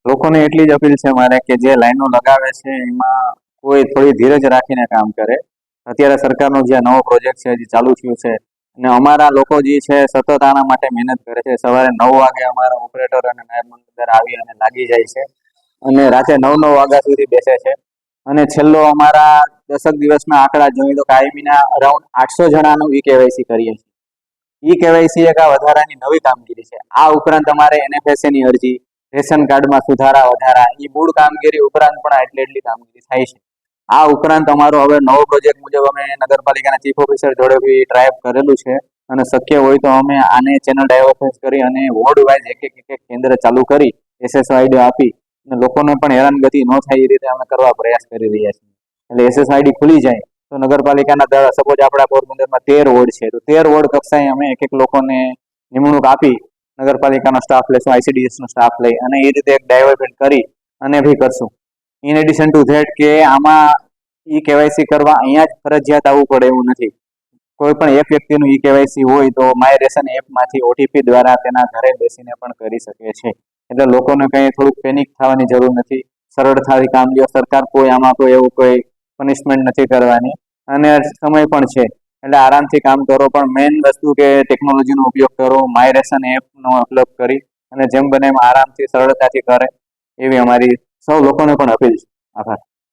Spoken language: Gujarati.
લોકોને એટલી જ અપીલ છે મારે કે જે લાઈનો લગાવે છે એમાં કોઈ થોડી ધીરજ રાખીને કામ કરે. અત્યારે સરકારનો જે નવો પ્રોજેક્ટ છે હજી ચાલુ થયું છે અને અમારા લોકો જે છે સતત આના માટે મહેનત કરે છે. સવારે 9 વાગે અમારા ઓપરેટર અને નાયબ મામલતદાર આવી અને લાગી જાય છે અને રાતે 9 વાગ્યા સુધી બેસે છે. અને છેલ્લો અમારા 10 દિવસના આંકડા જોઈએ તો કાયમીના અરાઉન્ડ 800 જણાનું ઈ-કેવાયસી કરીએ છીએ. ઈ-કેવાયસી એક આ વધારાની નવી કામગીરી છે. આ ઉપરાંત અમારે NFSA ની અરજી, રેશન કાર્ડમાં સુધારા વધારા, એ મૂળ કામગીરી ઉપરાંત પણ એટલી કામગીરી થાય છે. આ ઉપરાંત અમારો હવે નવો પ્રોજેક્ટ મુજબ અમે નગરપાલિકાના ચીફ ઓફિસર જોડે બી ટ્રાય કરેલું છે અને શક્ય હોય તો અમે આને ચેનલ ડાયવર્સન કરી અને વોર્ડ વાઇઝ એક કેન્દ્ર ચાલુ કરી SSID આપી અને લોકોને પણ હેરાનગતિ ન થાય એ રીતે અમે કરવા પ્રયાસ કરી રહ્યા છીએ. એટલે SSID ખુલી જાય તો નગરપાલિકાના સપોઝ આપણા પોરબંદરમાં 13 વોર્ડ છે તો 13 વોર્ડ કક્ષાએ અમે એક લોકોને નિમણૂક આપી નગરપાલિકાનો સ્ટાફ લેશું, ICDS નો સ્ટાફ લઈ અને એ રીતે એક ડાયવર્ઝન કરી અને ભી કરશું. ઇન એડિશન ટુ ધેટ કે આમાં ઈ-કેવાયસી કરવા અહીંયા જ ફરજિયાત આવવું પડે એવું નથી. કોઈ પણ એક વ્યક્તિનું ઈ-કેવાયસી હોય તો માય રેશન એપમાંથી OTP દ્વારા તેના ઘરે બેસીને પણ કરી શકે છે. એટલે લોકોને કંઈ થોડુંક પેનિક થવાની જરૂર નથી. સરળતાથી કામ લ્યો. સરકાર કોઈ આમાં કોઈ એવું કોઈ પનિશમેન્ટ નથી કરવાની અને સમય પણ છે એટલે આરામથી કામ કરો. પણ મેઇન વસ્તુ કે ટેકનોલોજીનો ઉપયોગ કરો, માય રેશન એપનો ઉપયોગ કરી અને જેમ બને એમ આરામથી સરળતાથી કરે એવી અમારી સૌ લોકોને પણ અપીલ છે. આભાર.